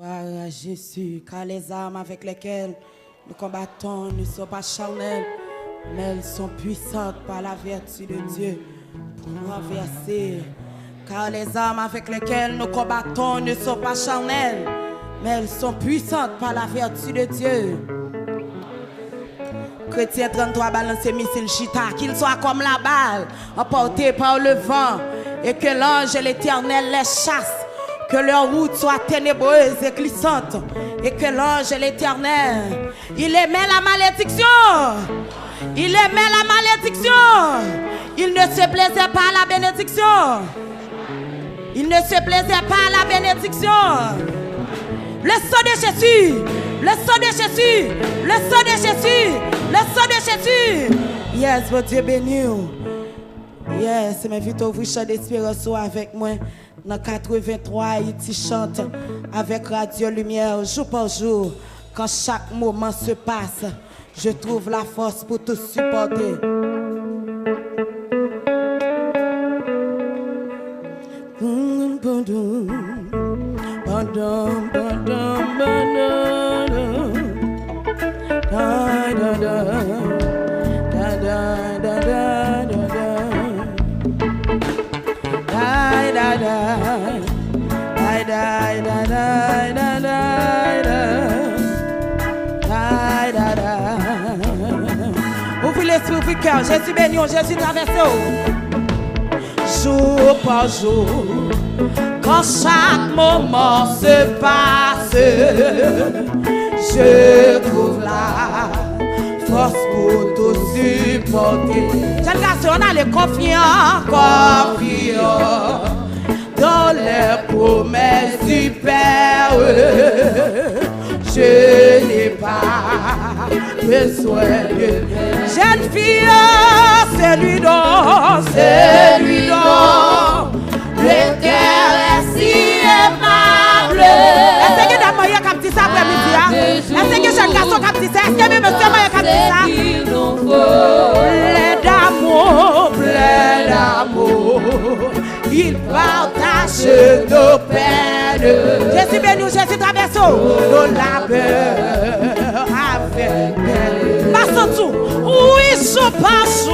Gloire à Jésus, car les armes avec lesquelles nous combattons ne sont pas charnelles, mais elles sont puissantes par la vertu de Dieu pour renverser. Car les armes avec lesquelles nous combattons ne sont pas charnelles, mais elles sont puissantes par la vertu de Dieu. Chrétien 33 balance missile chita, qu'il soit comme la balle emportée par le vent, et que l'ange et l'Éternel les chasse. Que leur route soit ténébreuse et glissante, et que l'ange et l'Éternel, il émet la malédiction. Il aimait la malédiction. Il ne se plaisait pas à la bénédiction. Il ne se plaisait pas à la bénédiction. Le sang de Jésus, le sang de Jésus, le sang de Jésus, le sang de Jésus. Yes, votre Dieu béni. Yes, m'invite à ouvrir chant d'espérance avec moi. Dans 83, il chante avec Radio Lumière jour par jour. Quand chaque moment se passe, je trouve la force pour tout supporter. Ouvrez l'esprit, ouvrez le cœur. Jésus béni, Jésus traversé. Jour par jour, quand chaque moment se passe, je trouve la force pour tout supporter. Jeune garçon, on a le confiant, confiant dans les promesses du Père. Je n'ai pas besoin de jeune fille, c'est lui dont l'éternel est si aimable. Est-ce que d'abord il y a comme dit ça après-midi? Est-ce que jeune garçon comme dit ça? Est-ce que même monsieur moi comme dit ça? Plein d'amour, il partage nos peines. Jésus béni, Jésus traverse nos labeurs avec elle. Passons tout. Oui, je passe.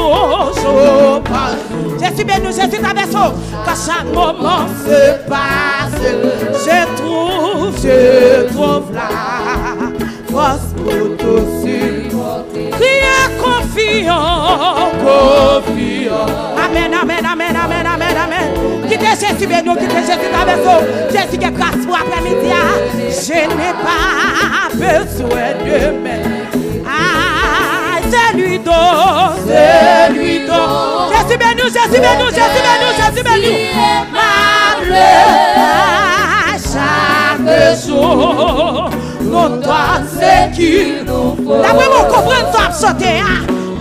Jésus béni, Jésus traverse. Quand chaque moment se passe, je trouve la force pour tout supporter. Priez confiant. Amen, amen, amen, amen, amen, amen. Quittez Jésus béni, quittez Jésus traverse. Jésus qui est grâce pour après-midi. Je n'ai pas besoin de m'aider. Ah, c'est lui donc. Jésus béni, Jésus béni, Jésus béni, Jésus béni. Aimable. Chaque jour, nous donne ce qu'il nous faut. D'après vous comprenez ça, chanter.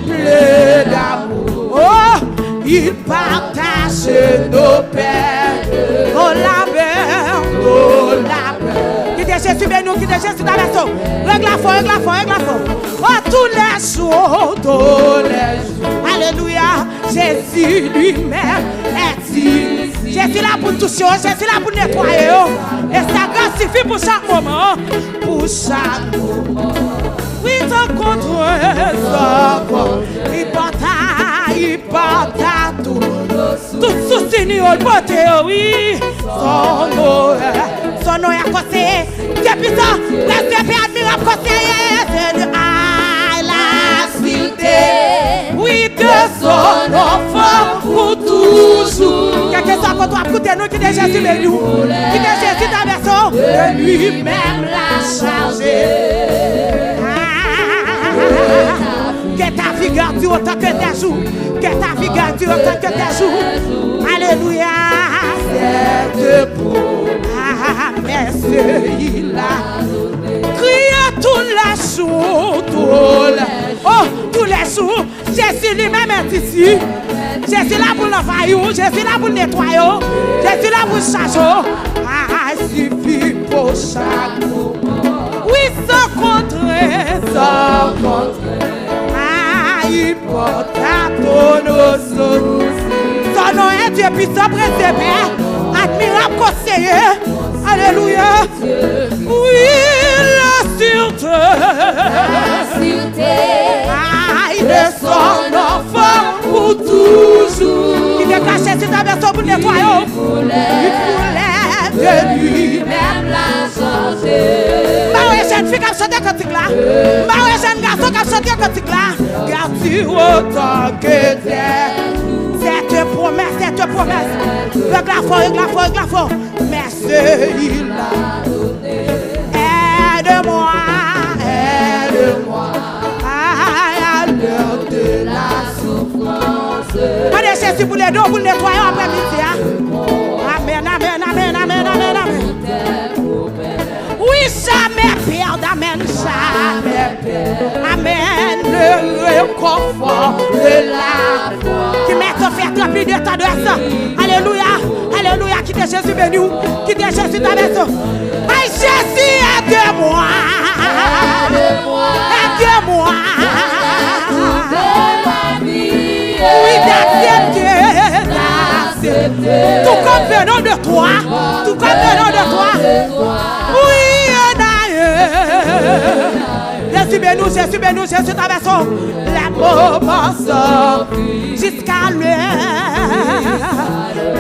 Plein d'amour. Oh, il partage nos peines. Oh, la paix. Quittez Jésus béni, quittez Jésus traverse. Règle la foi. Oh, tous les jours. Alléluia. Jésus lui-même est ici. Jésus là pour toucher, Jésus là pour nettoyer. Et ça grâce suffit pour chaque moment. Oui, sans contre, il porte tout. Tout souci, il porte, oui. Son nom est conseillé. Depuis ça, reste admirable conseiller. Ah, la cité. Oui, de son enfant pour toujours. Quelqu'un soit contre toi, écoutez nous qui est Jésus de nous. Qui est Jésus d'Averson. De lui-même l'a chargé. Que ta vie garde autant que tes jours. Que ta vie garde autant que tes jours. Alléluia. C'est pour. Ah, merci, il a crié tous les jours. Tous les jours. Jésus lui-même est ici. Jésus là pour l'envahir. Jésus là pour nettoyer. Jésus là pour changer. Ah, il suffit pour chaque moment. Oui, sans contrer. Ah, il porte à tous nos soucis. Son nom est Dieu puissant, préservé, admirable conseiller. Alléluia. Oui, Aïe de son enfant pour toujours. Il est caché sur ta maison pour nettoyer. Il voulait de lui-même la changer. Bah ouais, jeune fille qui a chanté cantique là. Bah ouais, jeune garçon qui a chanté cantique là. Garde-tu autant que t'es. Cette promesse, cette promesse. Le glafon. Merci, il l'a donné. Aide-moi. À l'heure de la souffrance. Allez, Jésus, pour les deux, pour le nettoyer après-midi. Amen. Oui, jamais perdre, amen, jamais perdre. Amen, le réconfort de la foi. Qui met ton fait rempli de ta droite. Alléluia. Quitte Jésus béni. Quitte Jésus ta maison. Aïe, Jésus, aide-moi. Aide-moi. Oui, d'accepter. Tout comme venant de toi. Oui, Jésus béni, Jésus ta maison. Les moments sortent jusqu'à l'heure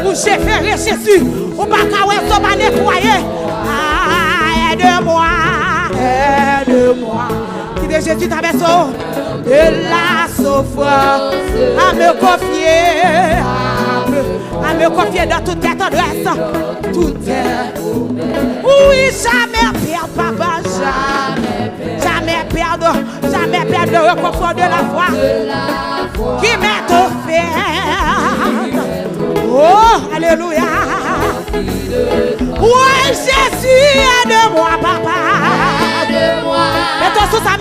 où j'ai fait Jésus. Ou pas qu'à ouais, pas nettoyer. Aide-moi. Qui de Jésus ta maison. De la souffrance à me confier dans toute tête adresse. Tout est. Oui, jamais perdre, papa, jamais perdre le réconfort de la foi qui m'est offert. Oh, alléluia. Oui, Jésus, aide-moi, papa. Mets-toi sous ça.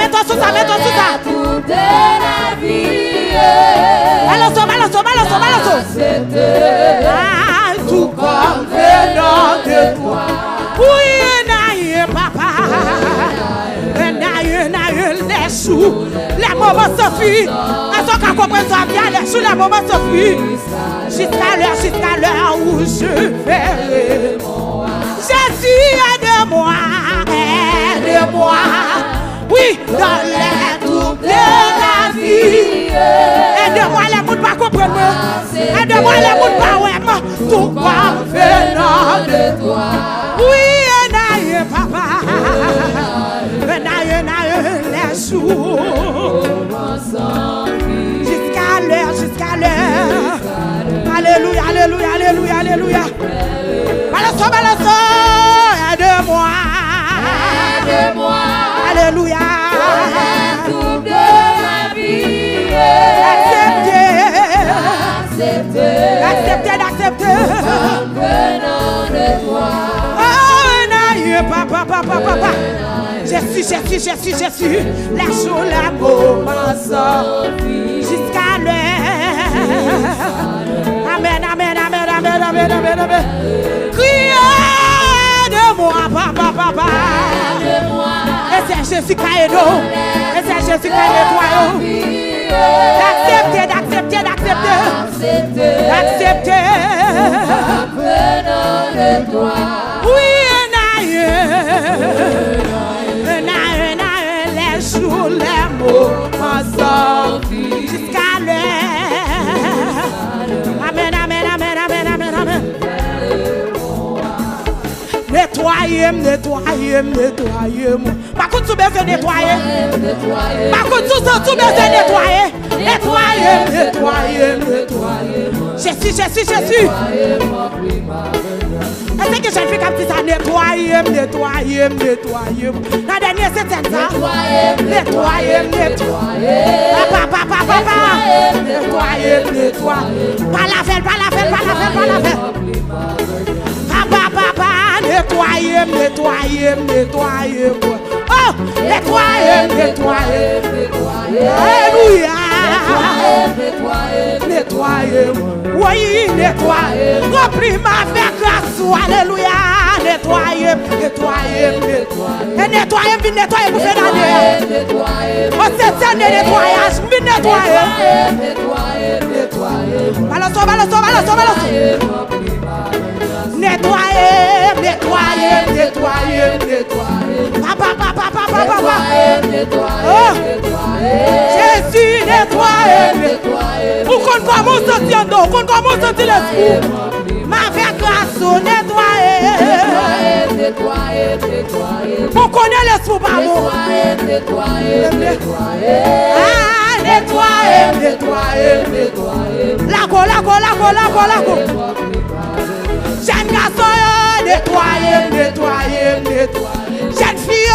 Toute la vie. Balance. Tout comme venant de toi. Oui, naïe, papa. Naïe, les choux. Les moments s'enfuient. Est-ce qu'on comprend ça bien? Les choux, les moments s'enfuient. Jusqu'à l'heure où je verrai. Jésus, aide-moi. Oui, dans les troubles de la vie. Aide-moi les mots pas comprendre. Aide-moi les mots pas ouais. Tout comme venant de toi. Oui, naïe, papa. Naïe, les jours. Jusqu'à l'heure. Alléluia. Balance. Aide-moi. Alléluia. Tout de la vie. Accepter. Comme venant de toi. Oh, naïe, papa. Jésus. La jour, la commence. Jusqu'à l'heure. Amen. Criez de moi, papa. Et c'est Jésus qui a aidé. Et c'est Jésus qui a nettoyé. D'accepter. Venant de toi. Oui, naïe, les jours, les mots ensemble jusqu'à l'heure. Amen. Nettoyez-moi. Par contre, tout besoin nettoyer. Par contre, tout besoin nettoyer. Nettoyez. Jésus. Est-ce que j'ai fait comme ça? Nettoyez. La dernière c'est ça. Nettoyez. Papa. Nettoyez. Pas la faire. Papa, nettoyez. Oh, nettoyez. Alléluia. Nettoyez. Oui, nettoyez. Remplis ma vie grâce. Alléluia. Nettoyez. Et nettoyez pour faire l'année. Oh, c'est un nettoyage. Nettoyez. Balance. Nettoyez. Papa. Pour qu'on commence à sentir en nous, qu'on commence à sentir l'esprit. Ma fait grâce au nettoyer. Pour qu'on ait l'esprit par nous. Nettoyer. La go. Jeune garçon, nettoyer. Jeune fille,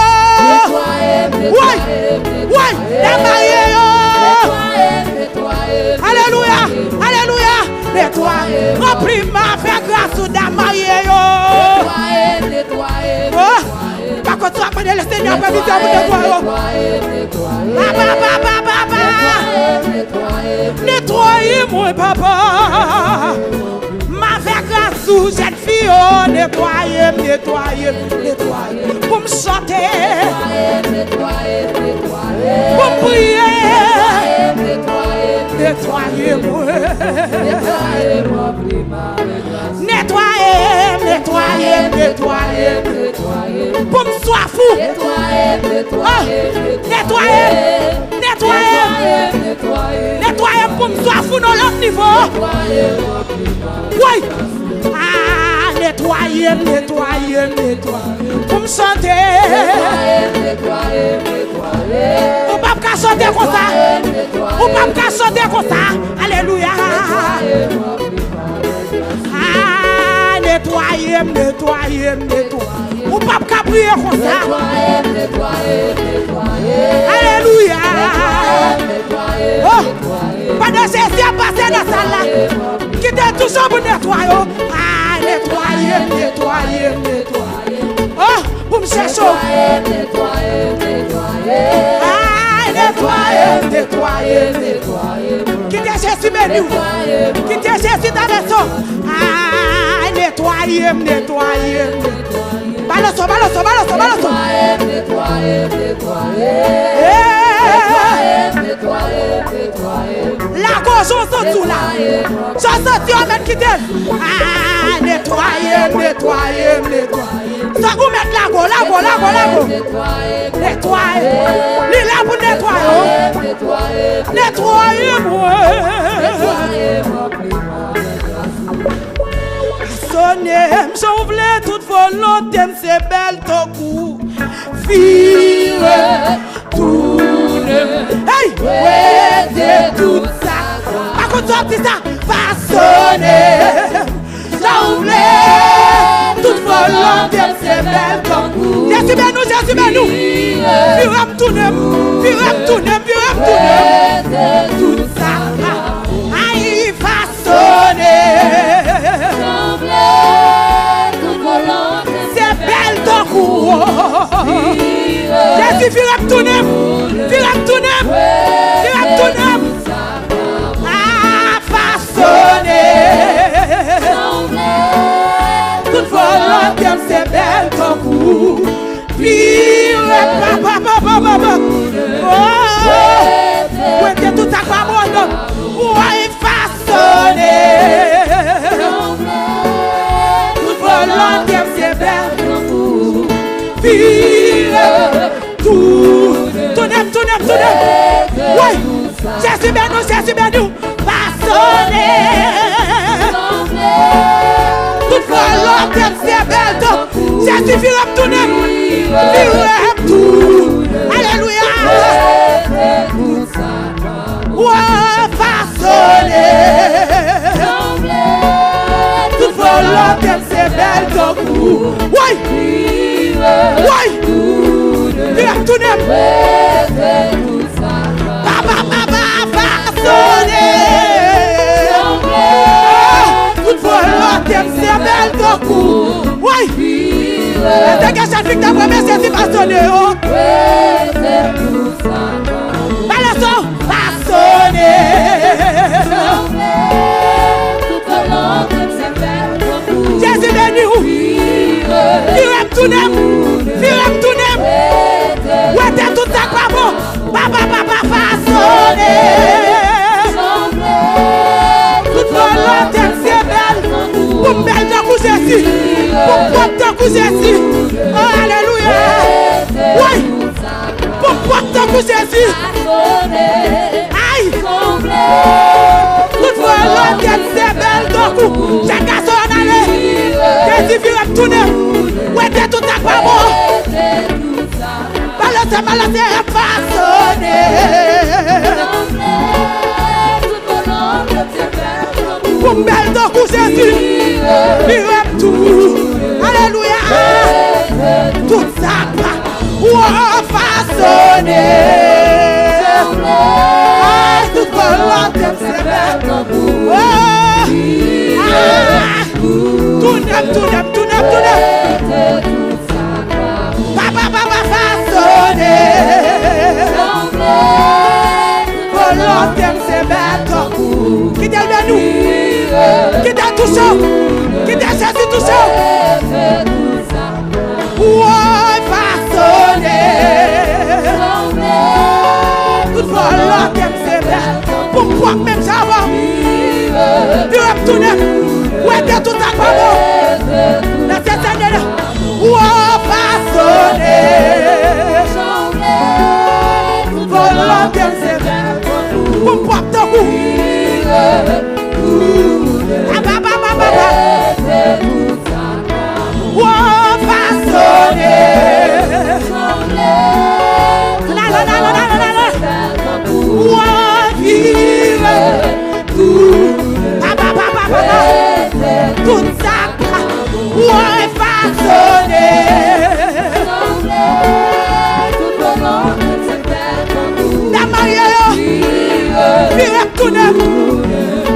ouais, la mariée, alléluia, nettoyer. Remplis ma fait grâce au da mariée, par contre, tu appelles le Seigneur pour nettoyer. Nettoyez-moi, papa. Ma fait grâce aux jeunes filles, nettoyez. Pour me chanter, pour me prier, nettoyez-moi. Nettoyez. Pour me soifou, nettoyez pour me soifou dans l'autre niveau. Oui. Nettoyer. Pour me chanter. On ne peut pas chanter comme ça. Alléluia. Nettoyer. On ne peut pas prier comme ça. Alléluia. Pas de cesse à passer dans la salle. Qui t'est toujours pour nettoyer. Nettoyer. Oh, pour me chercher. Nettoyer. Qui t'est Jésus béni. Qui t'est Jésus ta maison. Nettoyer. Balance. La gauche, on sent tout là. J'en sens tu vas quitter. Nettoyer. Ça vous met la go. Nettoyer. Il est là pour nettoyer. Nettoyez-moi. Sonnem, j'ouvre toute volonté, c'est belle ton coup. Fille, tourne. Hey, ouais, c'est tout ça. Par contre, sorti ça, façonner. J'ouvre toute volonté, c'est belle ton coup. Jésus ben nous. Viram tournem. Tout ça. Aïe, façonner. C'est belle ton coup. Jésus, viram tournem. Façonner. Toute volonté, c'est belle ton coup. Papa. Ouais, t'es tout à quoi bon. Ouais, façonner. Toute volonté, c'est belle ton coup. Vire tout. Tournem. Ouais, Jésus ben nous. Façonner. Toute volonté, c'est belle ton coup. Jésus vire tournem. Tout. Alléluia. Ouais, façonner. Toute volonté, c'est belle ton coup. Ouais. Viens tourner. Papa, façonner. Toute volonté, c'est belle ton coup. Ouais. Dégage cette fille, ta première c'est façonner. Balançon, façonner. Jésus béni. Viram tournem. Ouais, t'es tout ça quoi bon. Papa, façonner. Toute volonté, c'est belle. Pour me belle d'un coup, Jésus. Pour porter d'un coup, Jésus. Oh, alléluia. Ouais. Pour porter d'un coup, Jésus. Aïe. Toute volonté c'est belle donc chaque garçon en allait. Jésus vient retourner. Ouais, t'es tout à quoi bon. Balancer, façonné. Pour belle donc Jésus. Vient tout. Alléluia. Tout ça. Ouais, façonné. Toute volonté c'est belle. Tout neuf. Papa façonné. Volonté c'est belle. Qui t'a bien nous? Qui t'a touché? Qui t'a Jésus touché? Ouais, façonné. Toute volonté c'est belle. Pourquoi même ça va? Tu vas me tourner. Ouais, t'es tout à quoi bon? La tête est là. Ouais, façonné. Volonté c'est belle. Pourquoi ton coup? Ouais, façonné. Tout ça, ouais, façonné. La mariée, vive tout neuf.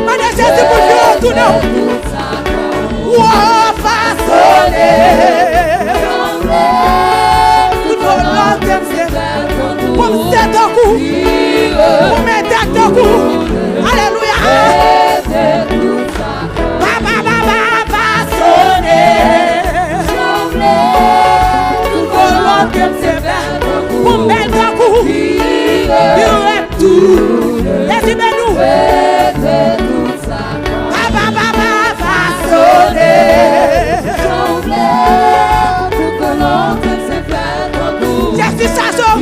Madame Jésus pour vivre tout neuf. Ouais, façonné. Tout volonté, pour me faire un coup. Pour mettre un coup. Alléluia. Pour mettre un coup, il reste tout. Laissez-moi nous. Façonné. Jésus chasseur,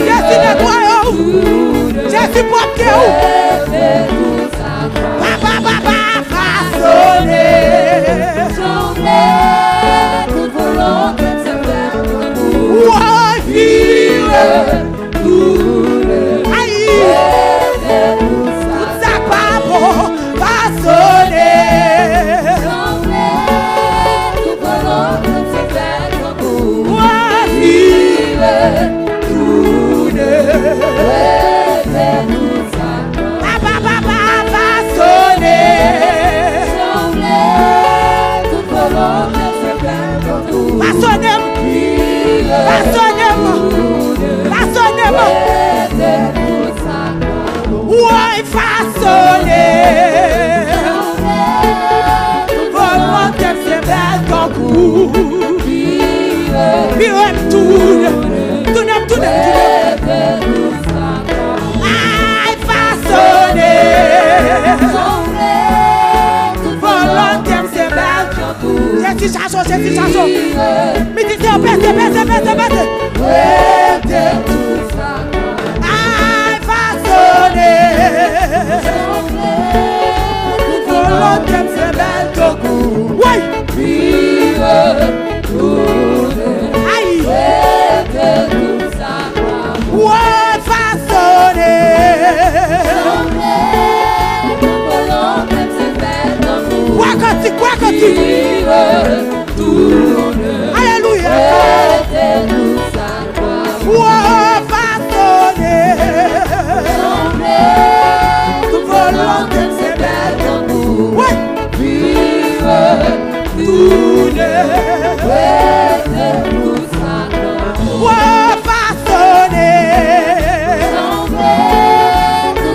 Jésus nettoyeur, Jésus propre. Façonné. Ouais, vive. Aïe. Tout ça pas bon. Façonné. Ouais, vive. Façonné. Façonnez-moi. Ouais, façonné. Volonté c'est belle ton coup. Vive tout. Aïe, façonné. Volonté c'est belle ton coup. Jésus chasseur. Mais dis c'est baisse. Aïe, façonné. Volonté c'est belle ton coup. Ouais. Aïe. Ouais, façonné. Quoi que tu. Alléluia. Ouais, façonné. Toute volonté c'est belle. Ouais. Ouais, façonné.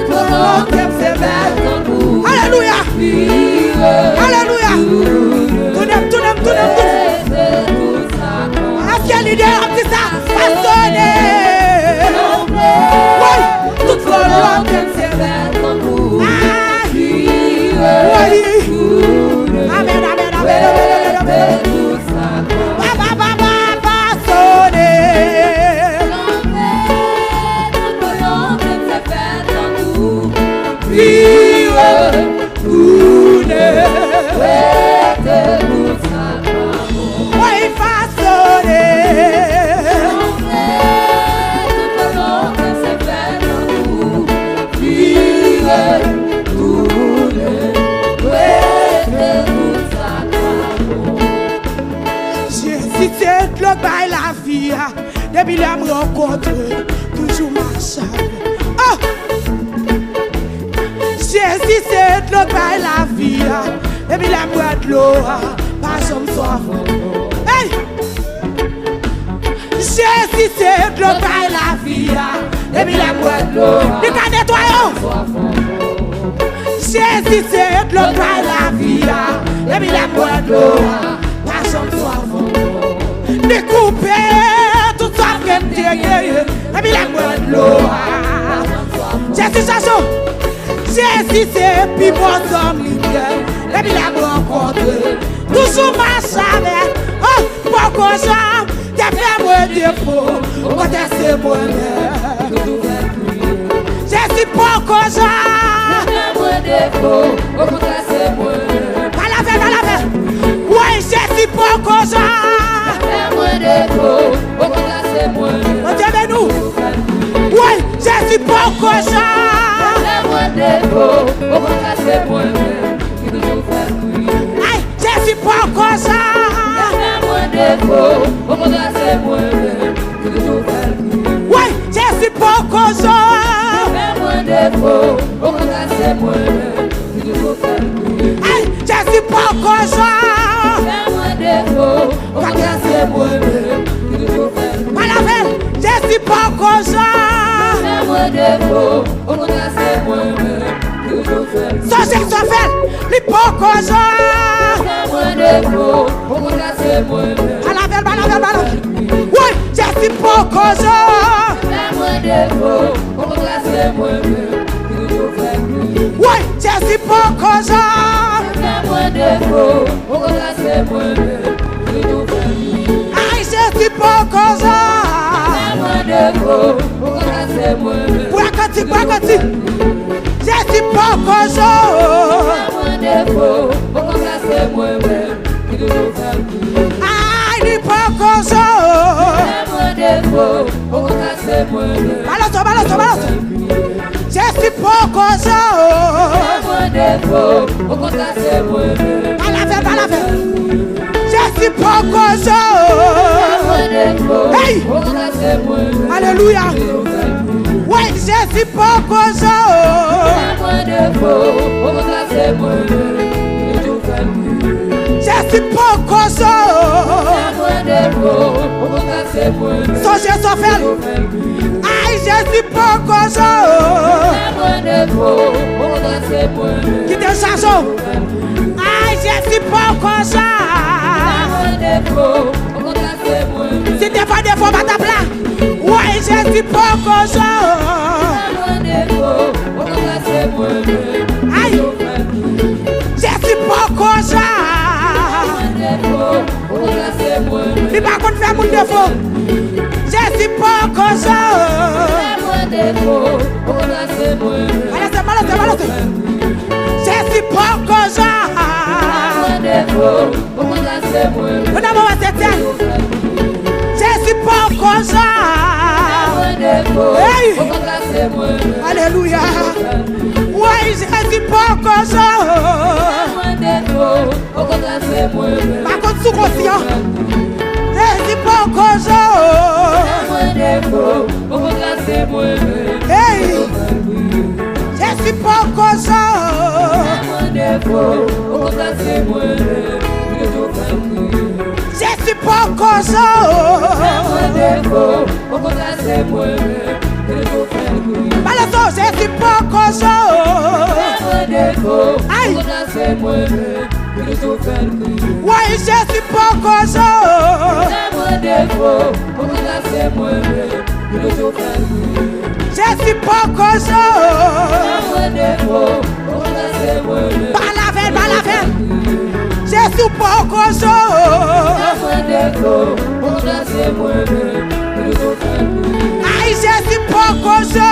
Volonté c'est belle. Alléluia. Tout neuf. Est-ce qu'il y a l'idée un petit ça? Façonné. Ouais. Toute volonté c'est belle. Amen. Façonné. Depuis là, me rencontre, toujours marche. Oh! Jésus, c'est de l'eau par la vie. Depuis là, me de l'eau, pas comme soif. Hey! Jésus, c'est de l'eau par la vie. Depuis là, me de l'eau, du cas nettoyant. Jésus, c'est de l'eau par la vie. Depuis là, me de l'eau, pas comme soif. Découper tout ça que m'tire, et puis la boire de l'eau. Jésus chanson, Jésus c'est puis bon homme libre, et puis la rencontre, toujours marche avec, oh, pourquoi ça, t'as fait moi défaut, quand c'est moi. Jésus pourquoi ça, t'as fait moi défaut, quand c'est moi. Pas la paix, ouais, Jésus pourquoi ça. Nous. Oui, Jésus pourquoi ça. Aïe, Jésus pourquoi ça. Oui, Jésus pourquoi ça. Aïe, Jésus pourquoi ça. Jésus pas comme ça. Sorcier soit fait, il pas comme ça. Oui, Jésus pas comme ça. Oui, Jésus pas comme ça. Aïe, Jésus pas comme ça. Jésus pas comme ça. Aïe, il pas comme ça. Balance. Jésus pas comme ça. Balance. Jésus pas comme ça. Hey! Alléluia. Oui, Jésus pas comme ça. Jésus pas comme ça. Sorcier soit fait. Aïe, Jésus pas comme ça. Qui te chanson. Aïe, Jésus pas comme ça. Si t'es pas des fois, pas ta plat. Ouais, Jésus pas comme ça. Aïe, Jésus pas comme ça. Il va qu'on fait mon défaut. Jésus pas comme ça. Balance. Jésus pas comme ça. Jésus pas comme ça. Hey. Alléluia. Ouais, Jésus pas comme ça. Par contre, sous conscient. Jésus pas comme ça. Hey. Jésus pas comme ça. Jésus pas comme ça. Balance, Jésus pas comme ça. Aïe. Ouais, Jésus pas comme ça. Jésus pas comme ça. Par la veine. Jésus pas comme ça. Aïe, Jésus pas comme ça.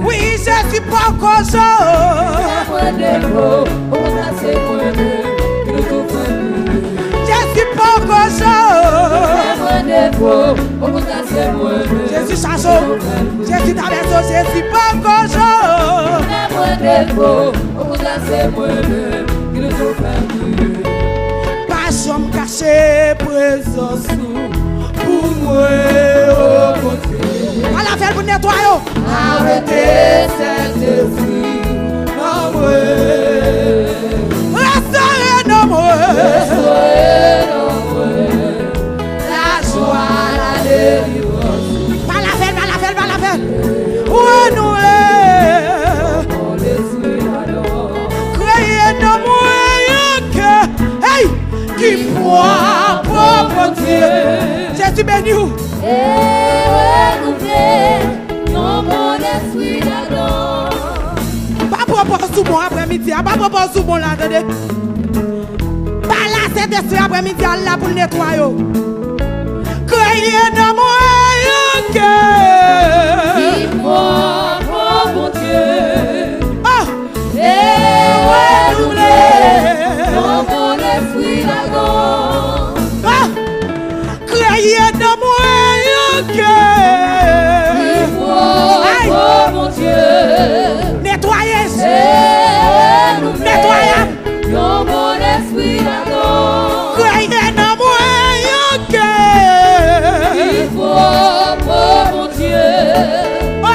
Oui, Jésus pas comme ça. Jésus pas comme ça. Jésus chanson. Jésus traverse. Jésus pas comme ça. Pas chercher présence pour moi, oh mon Dieu. À la fin, vous nettoyez. Arrêtez cet esprit, non, moi. Restaurez, non, moi. Restaurez, non, moi. La joie, la délivrance. Par la fin, par la fin, par la fin. Renouez. Créez, non, moi, que. Hey! Qui croit, pauvre Dieu. Jésus béni où? Et renouveler dans mon esprit là-dedans. Pas propos sous bon après-midi, pas propos sous bon là, attendez. Pas là, cet esprit après-midi, là pour le nettoyer. Créez dans moi un cœur. Qui croit, pauvre Dieu. Oh! Et renouveler dans mon esprit là-dedans. Oh! Créez dans moi un cœur. Qui croit, pauvre Dieu. Nettoyez. Nettoyez dans mon esprit là-dedans. Créez dans moi un cœur. Qui croit, pauvre Dieu. Oh!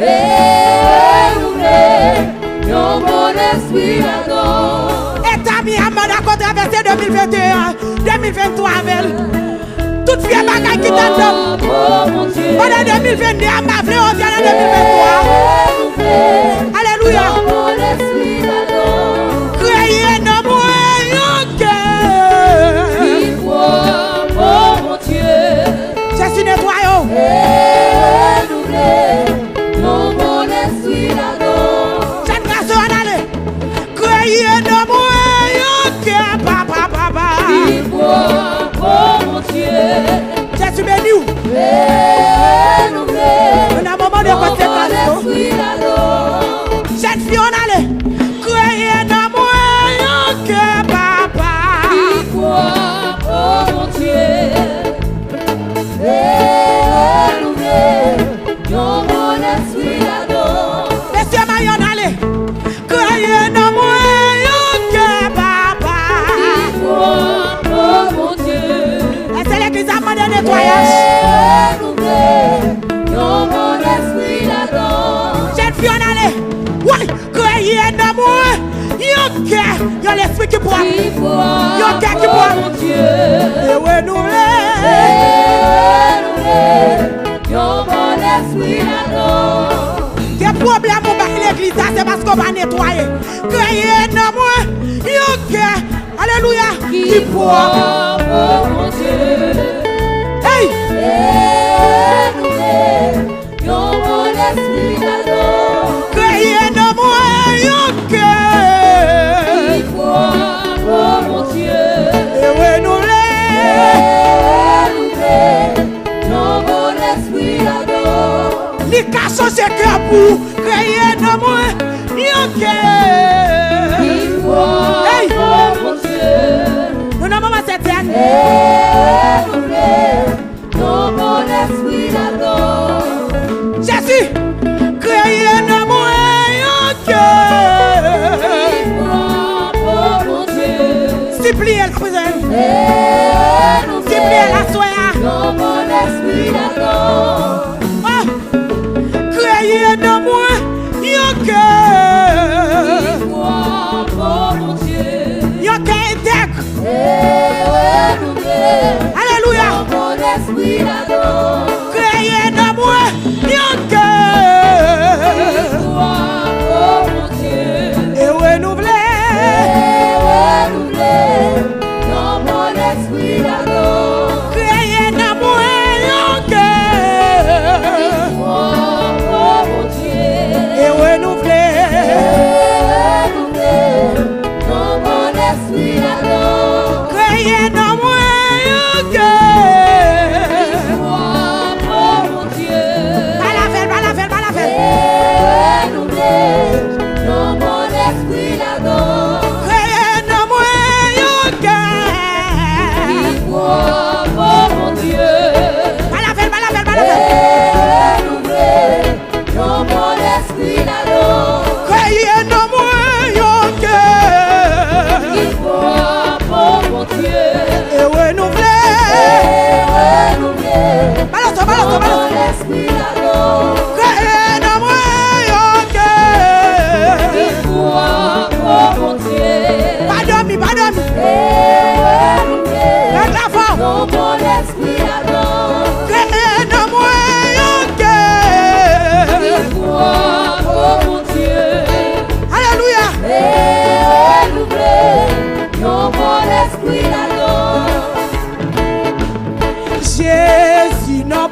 Et renouveler dans mon esprit là-dedans. Et t'as mis à mode à traverser 2021, 2023 avec toute fille bagaille qui t'attend. Pauvre Dieu. Pendant 2022, à ma fleur, on vient en 2023. Alléluia. Dans mon esprit là-dedans. Créez dans moi un cœur. Qui croit, pauvre Dieu. Jésus nettoyant. Et renouveler dans mon esprit là-dedans. Cette grâce en aller. Créez dans moi un cœur. Papa, papa. Qui croit, pauvre Dieu. Jésus béni où? Et renouveler On a un moment de dans mon conséquence. esprit là-dedans. Cette fille en aller. Créez dans moi un cœur. Papa. Qui croit, pauvre Dieu. Et renouveler dans mon esprit là-dedans. Monsieur Mayon allez. Créez dans moi un cœur. Papa. Qui croit, pauvre Dieu. Et c'est l'église à demander nettoyage. Renouveler dans mon esprit là-dedans. Cette fille en allait. Oui. Créez dans moi un cœur. Il y a l'esprit qui boit. Qui croit, Yo, cœur qui boit. pauvre Dieu. Et renouveler. Renouveler dans mon esprit là-dedans. Des problèmes au bas de l'église, ça, c'est parce qu'on va nettoyer. Créez dans moi un cœur. Alléluia. Qui Qui boit. croit, pauvre Dieu. Hey. Renouveler dans mon esprit là-dedans. Créez dans moi un cœur. Qui croit, pauvre Dieu. Et renouveler. Renouveler dans mon esprit là-dedans. Les cas changer cœur pour créer dans moi un cœur. Qui croit, Hey. pauvre Dieu. Nous n'avons pas cette scène. Renouveler dans mon esprit là-dedans. Jésus, créez dans moi un cœur. Qui croit, pauvre Dieu. Suppliez la présence. Suppliez Renouveler la soeur. dans mon esprit là-dedans. Oh. Créez dans moi un cœur. Qui croit, pauvre Dieu. Un cœur intègre. Renouveler Alléluia. dans mon esprit là-dedans. Créez dans moi un Qui cœur. croit, pauvre Dieu. Et renouveler. Renouveler dans mon esprit là-dedans. Créez dans moi un Qui cœur. croit, pauvre Dieu. Et renouveler. Renouveler dans mon esprit là-dedans. Créez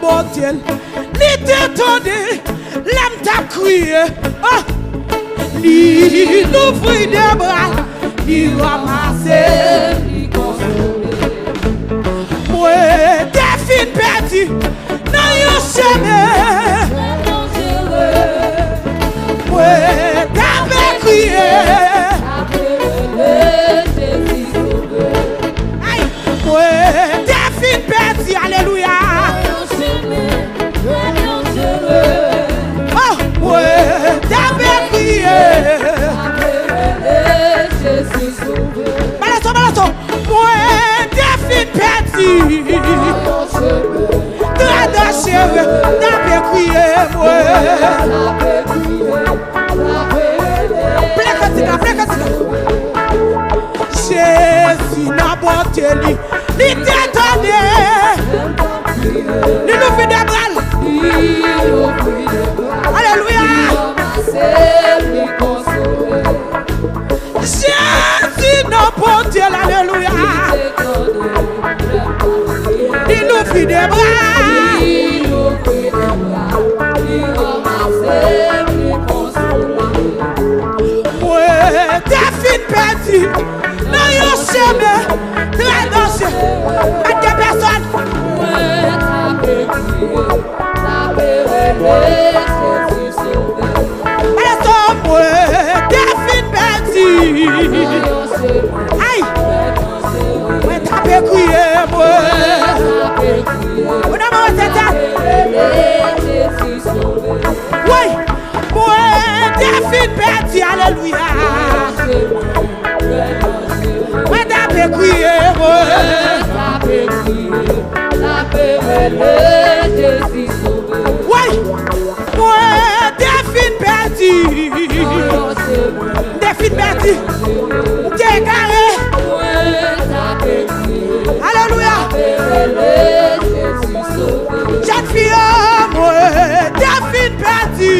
beauté, li t'étonné, l'aime t'a crié. Oh, li l'ouvrit des bras, li ramassé, li consolé. Moi, t'es fin perdu, dans yon chemin. Moi, t'avais crié. Alléluia. Oh, ouais, t'avais crié. Balaton. Ouais, t'es fin perdu. T'as chérie, t'avais crié. Jésus n'a pas tenu. Il t'a donné. Il nous fait des bras. Alléluia. Jésus n'a pas tenu. Alléluia. Il nous fait des bras. Ouais, t'es fin perdu. Dans yon chemin. Très dangereux. À des personnes. Aïe, ouais, t'as pu crier, moi. Oui, moi, t'es fin perdu, alléluia. Ouais, t'as pu crier, moi. Oui, moi, t'es fin perdu. T'es fin perdu. T'es carré. Alléluia. Jeune fille, moi, t'es fin perdu.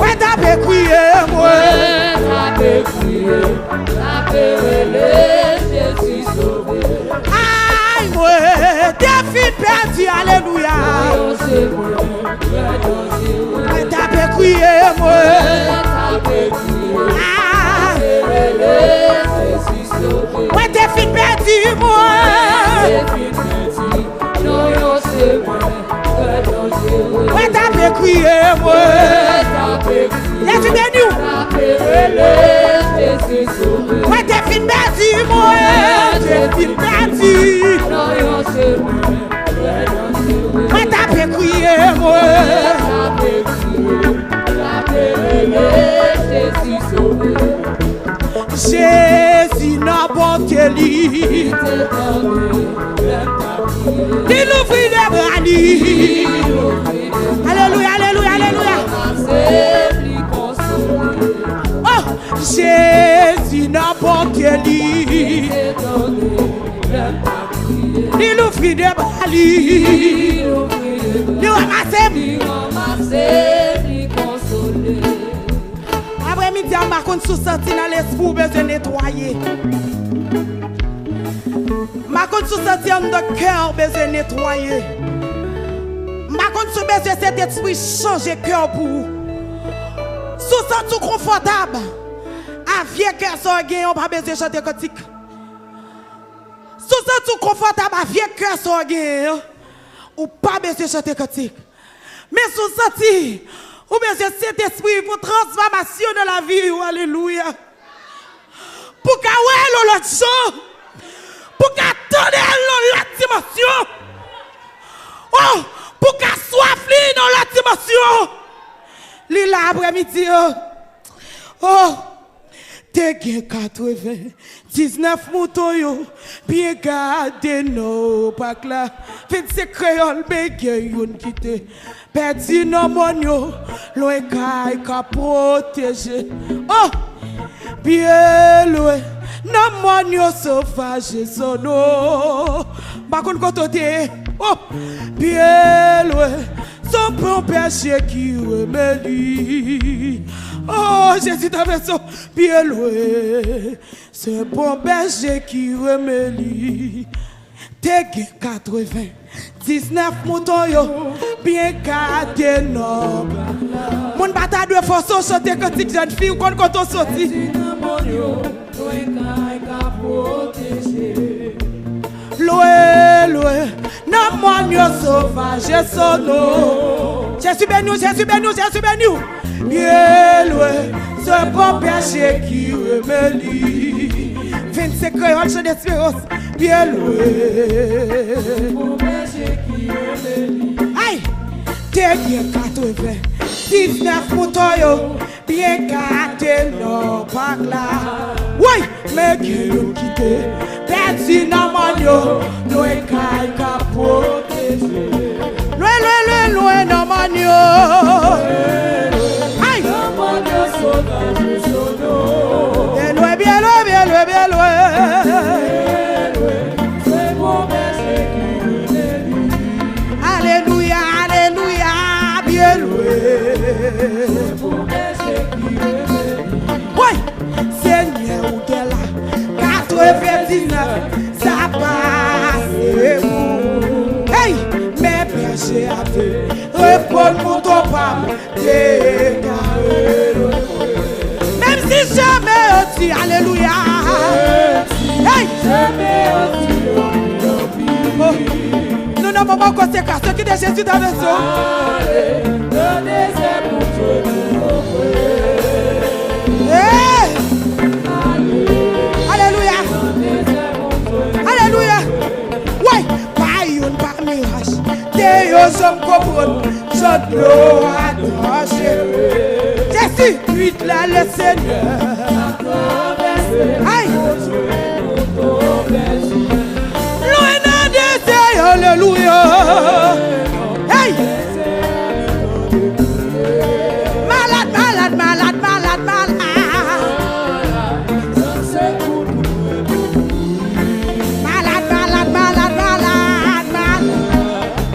Ouais, t'as pu crier, moi. Aïe, moi, t'es fin perdu, alléluia. Ouais, t'as pu crier, moi. Ouais, t'es fin perdu, moi. Ouais, t'as pu crier, moi. Y'a du menu. Ouais, t'es fin perdu, moi. T'es fin perdu. Ouais, t'as pu crier, moi. Jésus n'a pas tenu. Il ouvrit les bras. Alléluia, alléluia, alléluia. Oh, Jésus n'a pas tenu. Il ouvrit les bras. Il ramasse. Après-midi, on m'a sous senti dans l'esprit besoin nettoyer. Ma sous senti dans le cœur besoin nettoyer. Ma sous besoin cet esprit changer cœur pour vous. Sous senti confortable. À vieux cœur sans gain, on pas besoin chanter cantique. Sous senti confortable à vieux cœur sans gain, ou pas besoin chanter cantique. Mais sous senti ou bien cet esprit pour transformation dans la vie, alléluia. Pour qu'à l'autre chose, pour qu'à tourner l'autre dimension. Oh, pour qu'à soif dans l'autre dimension. L'île après-midi, oh, t'es 99 moutons, bien gardé nos packs là. Fait ces créoles, mais yon quitté. Perdu nos monio, loin qu'à protéger. Oh, bien loin, nos monio sauvage sono. Par contre, côté, oh, bien loin, son bon péché qui remédie. Oh, Jésus ta version, bien loin, c'est bon berger qui remédie. T'es 99 moutons yo, bien gardé non. Mon bataille de force au chanter cantique jeune fille quand on sorti. Loé, loé, non mon yo sauvage sono. Jésus béni, Jésus béni, Jésus béni. Bien loé, ce bon péché qui remélie. 25 créoles chant d'espérance. Bien loé. Aïe, t'es bien 99 moutons yo, bien gâté non pas là. Oui, mais qui nous quitte, perdu dans mon yo, nous est protéger. Loin, loin, loin, loin dans mon yo. Aïe, dans mon yo sauvage sono. Bien loin, bien loin, bien loin, bien loin. C'est mon péché qui me lie. Alléluia, alléluia, bien loin. C'est mon péché qui me lie. Oui, Seigneur ou t'es là, 99, ça passe. Hey, mes péchés à Dieu, réponds pour ton papa, même si jamais on dit alléluia. Hey, jamais on dit nous n'avons pas conséquence, ce qui est Jésus dans le maison. Hey, alléluia, alléluia. Ouais, pas une par mirage, t'es aux hommes comprendre, je dois attacher. Jésus, vite là le Seigneur. Aïe, loin d'un désert, alléluia. Hey, malade, malade, malade, malade, malade. Malade, malade, malade, malade, malade.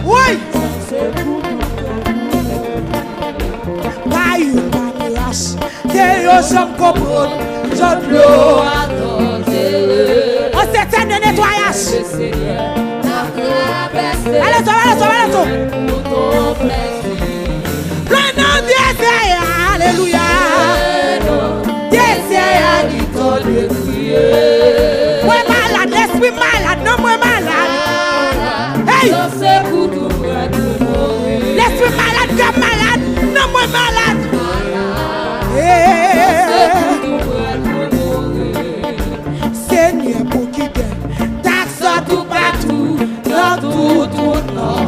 Oui. Pas une mirage, t'es aux hommes comprendre, je dois attacher. On s'éteint de nettoyage. Allez, toi, allez, toi, allez, toi. Le nom de Dieu, alléluia. Dieu qui t'en détruit. Moi malade, l'esprit malade, non moi malade. Hey, l'esprit malade, comme malade, non moi malade. Seigneur pour qui gagne, taxe tout partout, dans tout non.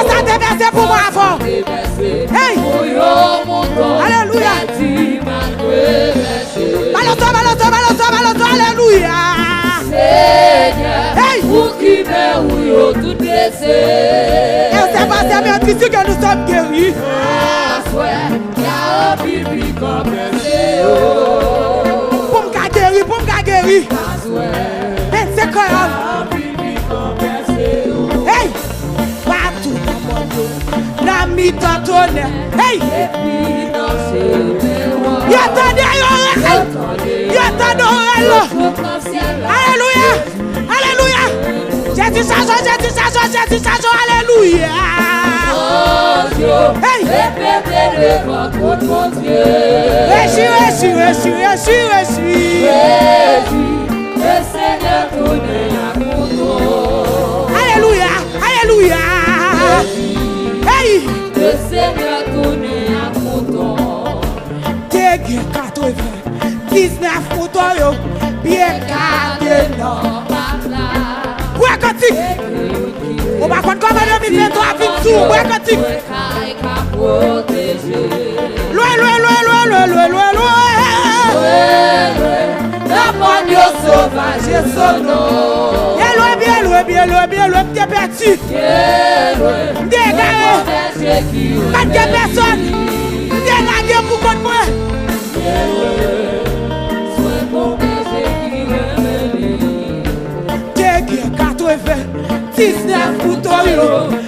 Ça déversé pour moi avant. Hey, alléluia. Baloto, alléluia. Hey, pour qui meurt ou tout blessé. Et c'est pas ça, mais on dit que nous sommes guéris. Pour me guérir. Mais c'est quoi? Hey, partout dans mon dos, la mi-tonne. Hey, alléluia, alléluia. Jésus change, alléluia. Hey, alléluia, alléluia. Hey, le Seigneur tourne à content. T'es 99 moutons yo, bien gardé non. Ouais, cantique. On va prendre comme 2023 fin sous, ouais, cantique. Loin, loin, loin, loin, loin, loin, loin, loin. La bonne sauvage sono. Bien loin, bien loin, bien loin, bien loin, t'es perdu. Dégaré. Pas de personne. Dégaré pour contre moi. T'es 99 moutons yo,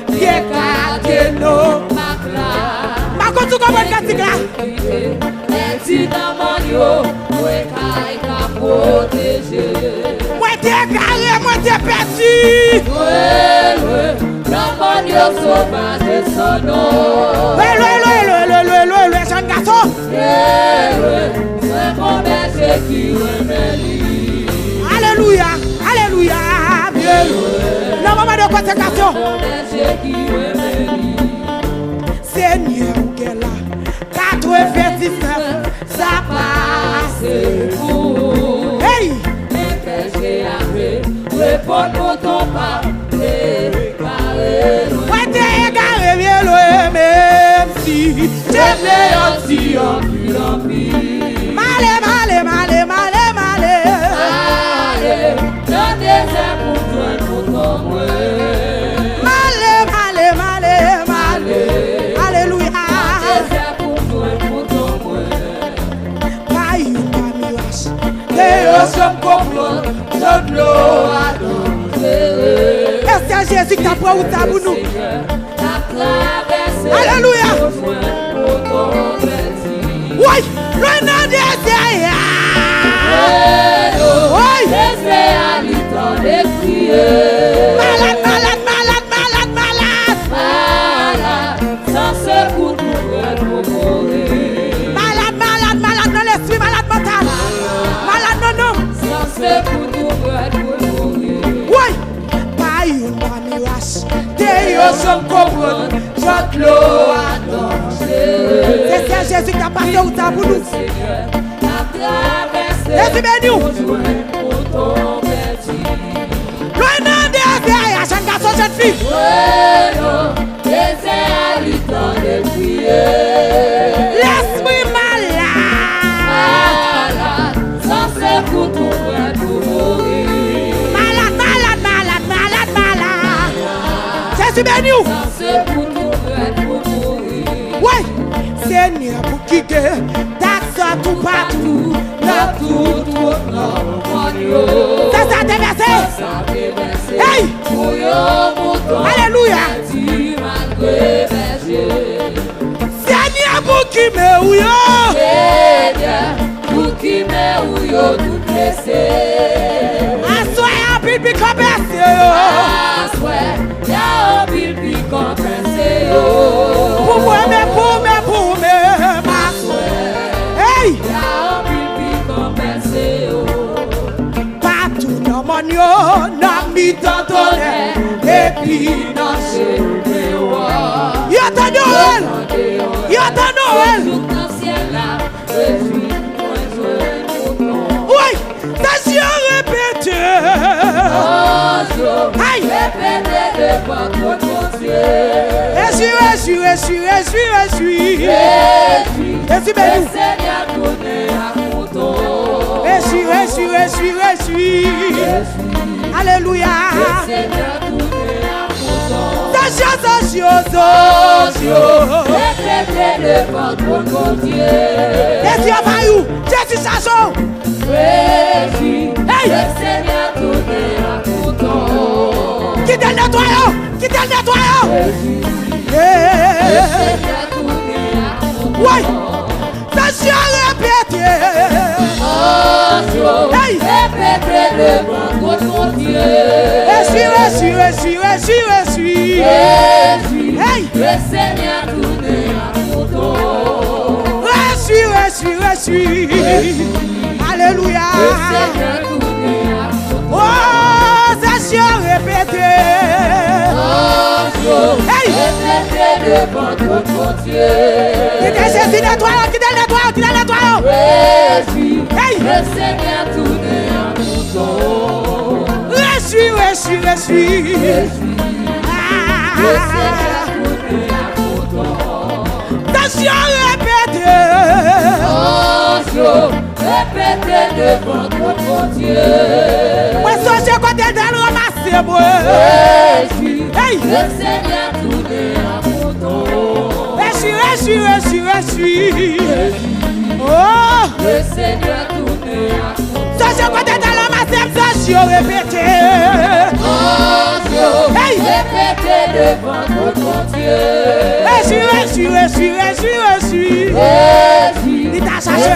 bien gardé non. Ma contre tu comprends cantique là? Moi t'es carré, moi t'es perdu. L'enfant Dieu sauvage de son nom. Le jeune garçon. C'est mon berger qui remet. Alléluia, alléluia. Le moment de consécration. Mon berger qui remet. Seigneur, qu'elle a 99, ça passe. Hey! Les bergers avaient répondu pour ton pas. Ouais, t'es égaré, bien loin, même si J'ai fait un petit empire. Malé. Allez, dans des airs pour toi, pour ton moi. Malé. Alléluia. Des airs pour toi, pour ton moi. Paï, mirage. Des sommes complot, de l'eau à danser. Est-ce que Jésus t'a pris ou t'a pour nous? Alléluia. Oui, le nom de Jésus. Oui. Malade. Malade dans l'esprit, malade mental. Malade non. Oui. Pas une bonne mirage. Des sommes comprendre. Chante l'eau à danser. C'est ça Jésus qui a passé ou t'a pour nous. Jésus béni. Le nom de Jésus. Jeune garçon, jeune fille. L'esprit malade. Malade. Jésus béni. Oui. Seigneur, pour qui que t'as tout partout. Ça déversé. Hey. Alléluia. Seigneur, pour qui me ouyo. Tout blessé. Assoyez un pipi compensé. Y'a un pipi compensé. Pour moi. Hey! Y'a un pipi compensé. Partout dans mon yo, n'a mis dans ton air. Et puis dans ce Noël. Y'a ta Noël. Oui, t'as yeux répété. Aïe! Je suis. Jésus béni. Je suis. Alléluia. Jésus Abayou. Jésus Chacho. Hey! Quitte le nettoyant. Oui. Attention, répétez. Hey. Je suis. Hey. Je suis. Alléluia. Oh, attention, répétez. Hey. Quittez Jésus, nettoyant. Hey. Je suis. Attention, répétez. Répétez devant votre Dieu. Moi, je suis côté de le ramasser, moi. Hey. Le Seigneur tourne à bouton. Je suis. Oh. Le Seigneur tourne à bouton. Je suis côté de le ramasser, je suis répété. Hey. Répétez devant votre Dieu. Je suis. Il t'a cherché.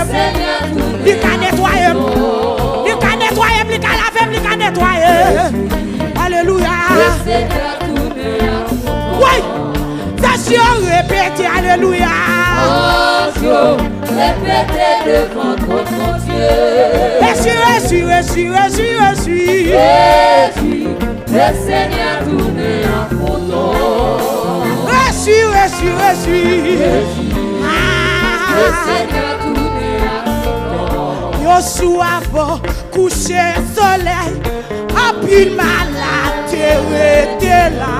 Il t'a nettoyé. Il t'a lavé. qui a nettoyé. Alléluia. Oui. Session répétée. Alléluia. Répétez devant notre Dieu. Jésus, le Seigneur tourné en photo. Jésus. Le Seigneur tourné en photo. Yoshua va coucher soleil. A pile malade, était là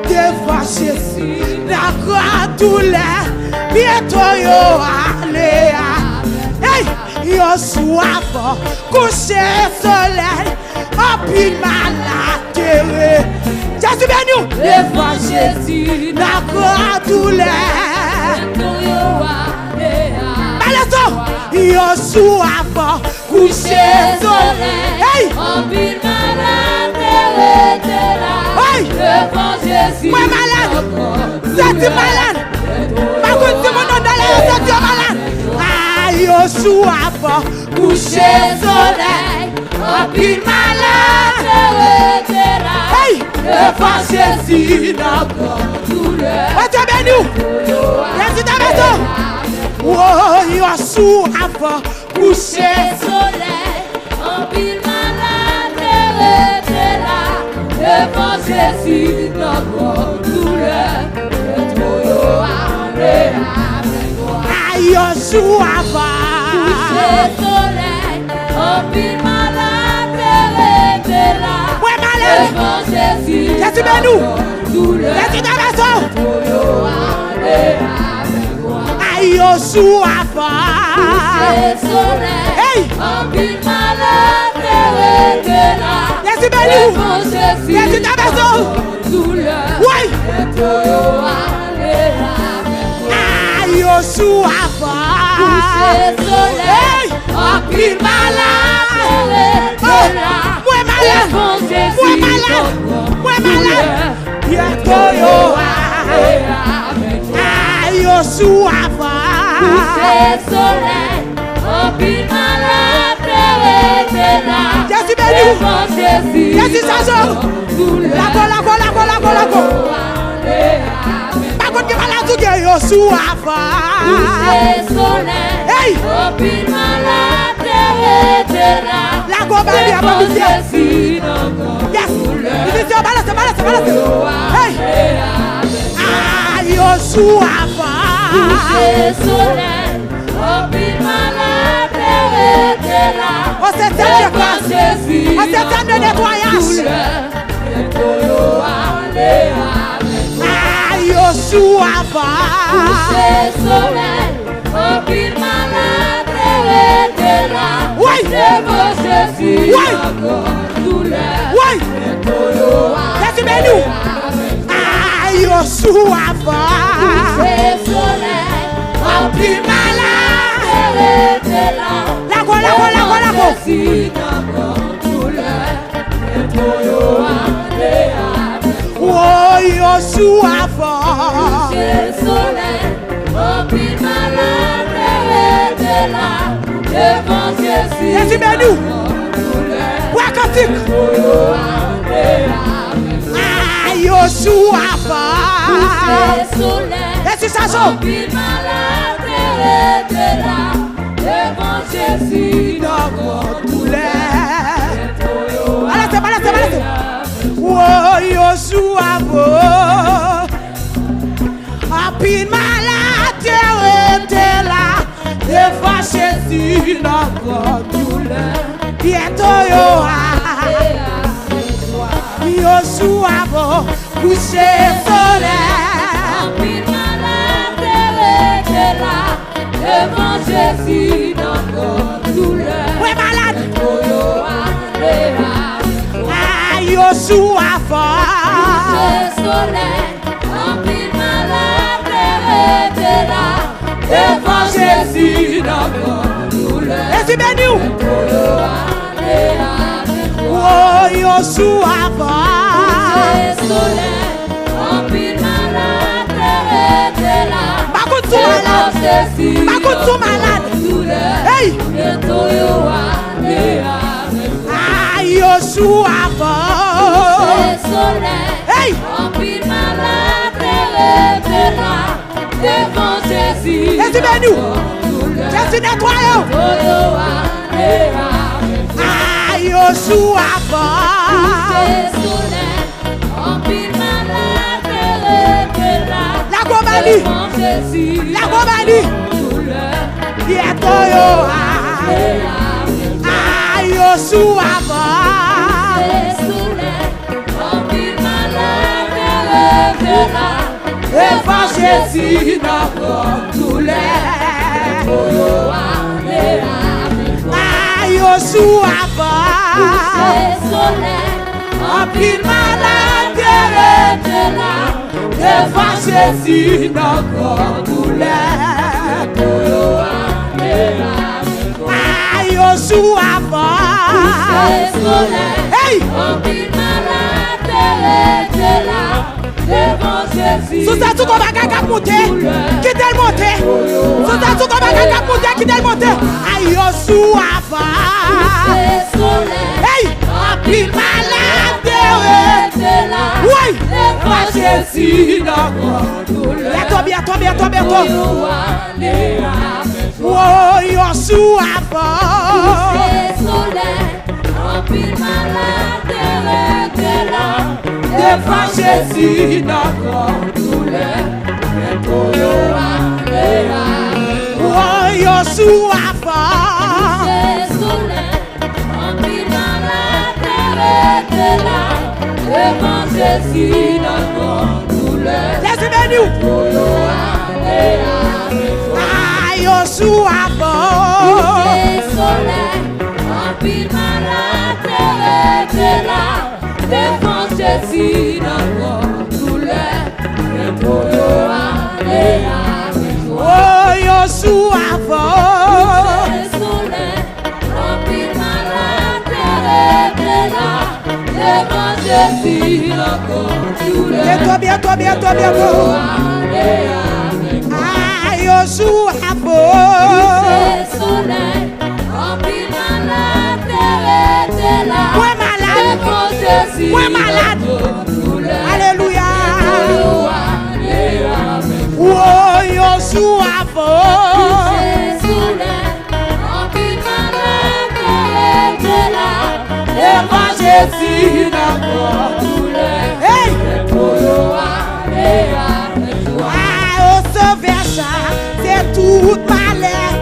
devant Jésus. D'accord, tout l'air. Bientôt yo allez. Hey, Yoshua va coucher soleil. A pile malade. Jésus béni. Devant Jésus. D'accord, tout l'air. Bientôt yo allez. Yoshua va coucher soleil. Hey! En ville malade, était là. Hey! Devant Jésus. Moi malade. C'est malade. Par contre, si mon nom dans l'air, c'est malade. Ah, Yoshua va coucher soleil. En ville malade, était là. hey! Devant Jésus, notre douleur. Tu es béni. Jésus t'a béni. Oh, Yoshua va coucher soleil. En ville malade, était là. Devant Jésus, notre douleur. ah, Yoshua va coucher soleil. En ville malade, était là. ouais, malade. Devant Jésus, Jésus béni. douleur. Jésus t'a béni. Ah, Yoshua va Coucher soleil. hey! En ville malade, était là. Jésus béni. Devant Jésus, Jésus t'a béni. douleur. Ouais. Ah, Yoshua va Coucher soleil. hey! En ville malade, était là. Ouais, malade. Devant Jésus, Ouais, malade. Ouais, malade. Bientôt yo ah, Yoshua va Coucher soleil. En ville malade, était là. Jésus béni. Devant Jésus, Jésus s'agit. douleur. La go. Par contre, qui va la douter, Yoshua va Coucher soleil. hey! En ville malade, était là. La go bali à Devant Babylone. Jésus, notre Yes. douleur. Il dit, balance. Hey! Ah, Yoshua va Coucher soleil. En ville malade, était là. on s'étend de Devant classe. Jésus, On s'étend de nettoyage. Ah, Yoshua va Coucher soleil. En ville malade, était là. ouais! Devant Jésus, Ouais. notre douleur. Ouais! Jésus béni. Ah, Yoshua va Coucher soleil. En ville malade, était là. la go. Jésus, notre douleur. Oh, Yoshua va Coucher soleil. En ville malade, était là. Devant Jésus, Jésus béni. Ouais, cantique. Ah, Yoshua va Coucher soleil. Jésus s'agit. En ville malade, était là. Devant Jésus, notre douleur. Balance. Oh, Yoshua va a pile malade était là devant Jésus notre douleur. Bientôt Yoshua va coucher soleil. En ville malade, était là. Devant Jésus, notre douleur. Ouais, malade. Ah, Yoshua Yoshua va coucher soleil. En ville malade, était là. Devant Jésus, notre douleur. Jésus béni. Oh, Yoshua va Coucher soleil. En ville malade, était là. Par contre, tout malade. Par contre, tout malade. Hey! Bientôt, Ah, Yoshua Yoshua Le soleil, Hey! empile malade et révéla devant Jésus. Jésus bénis. Jésus nettoyant. Ah, Yoshua Le soleil, empile malade et révéla La Gomanie. devant Jésus. La Gomanie. Bientôt, ah, Yoshua Le soleil, empile malade et révéla devant Jésus notre douleur. Ah, Yoshua Le soleil, empile malade devant Jésus notre douleur. Ah, Yoshua Le soleil, Hey! empile malade et devant Jésus. Sous ça, tout comme un gars monté, qui t'est monté. Sous ça, tout comme un gars monté, qui t'est monté. Ah, Yoshua Le soleil, Hey! Empile malade Oui! devant Jésus. Bientôt, bientôt. Oh, Yoshua Le soleil, empile malade et devant Jésus notre douleur. Oh, Yoshua Le soleil, empile malade et devant Jésus notre douleur. Jésus bénis. Ah, Yoshua Le soleil, empile malade et devant Jésus notre douleur. Oh, Yoshua Le soleil, empile malade et devant Jésus notre douleur. Bientôt. Ah, Yoshua Le soleil, empile malade Moins malade. devant Jésus Moins malade. notre douleur. Alléluia. Oh, Yoshua Le soleil, empile malade devant Jésus notre douleur. Hey! Ah, au sauvage, c'est tout malheur.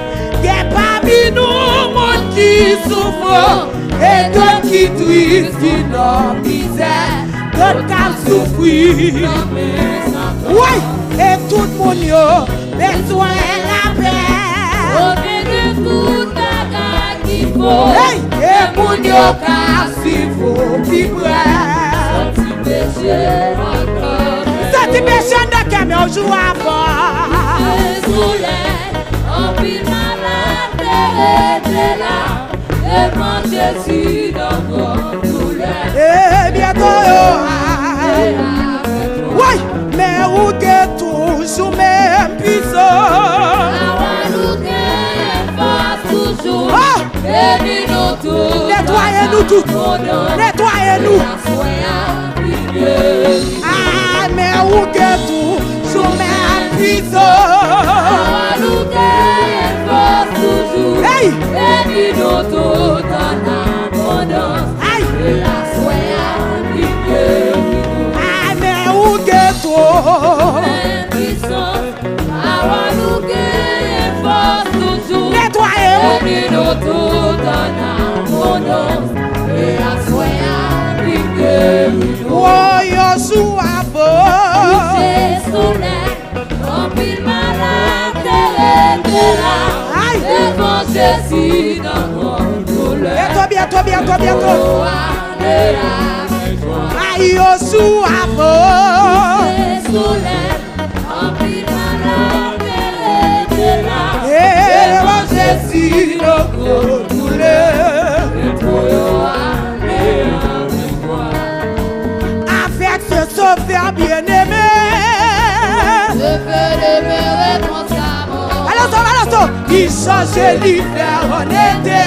Y'a parmi nous, monde qui souffre. Et d'autres qui triste, qui n'ont misère. D'autres qui souffrent. Oui, et tout le monde a besoin de la paix. Revenez tout bagage qu'il faut. Hey, et pour nous, car s'il faut vibrer. Petit péché encore. Cette péché de cœur, mais on joue à fort. Le soleil, empile malade et devant Jésus notre douleur. Et bientôt, oui, mais où t'es toujours même puissant. Toujours. Ah! Bénis-nous tous. Nettoyez-nous tous. Nettoyez-nous. Ah, mais où t'es toujours même puissant. Hey! Bénis-nous tous en abondance. Aïe! Et la soie Ah, mais où t'es toujours. Nettoyez-vous. Bénis-nous tous en abondance. Et la soie Oh, Yoshua, Le soleil, empile malade Aïe! devant Jésus notre douleur. Bientôt. Aïe, Yoshua, Le soleil, empile malade et devant Jésus, notre douleur. Avec ce sauveur bien-aimé. Je veux demeurer constamment. Alors, il change l'hiver en été.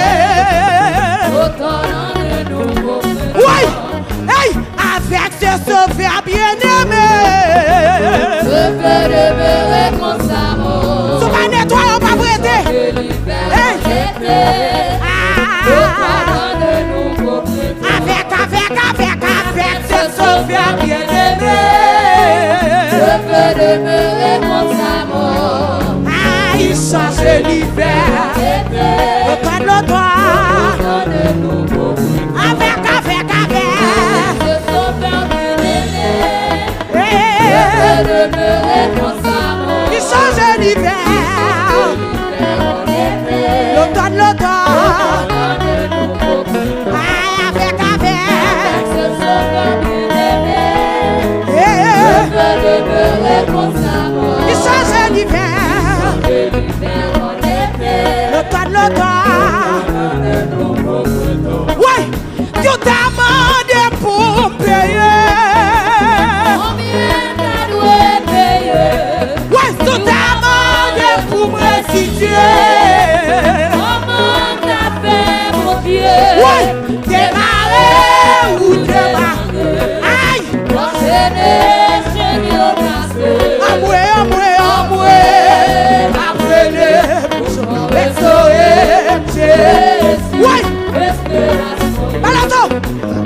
Autant de nouveaux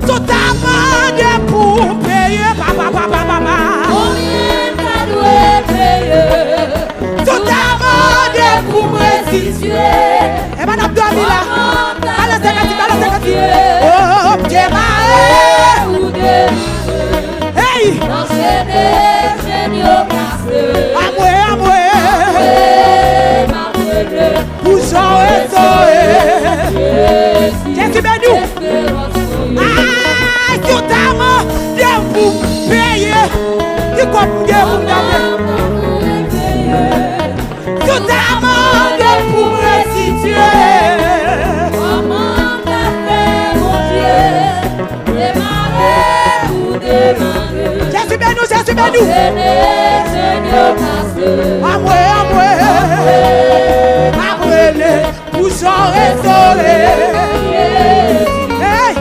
Tout amende pour payer. Combien t'as dû payer? Tout amende pour me restituer. Et madame Domila, allez, oh, démarrer. Ou démarrer. Hey! Enchaîner, génie au cassé. Amoué. M'appeler. Bouchon et soé. Jésus béni. Ah, tout amende pour payer. Qui compte pour gagner? Tout amende pour restituer. Comment t'as fait, mon Dieu? Démarrer ou démarrer? Jésus béni. Enchaîner, génie au cassé. Amoué. Bouchon et soé. Hey!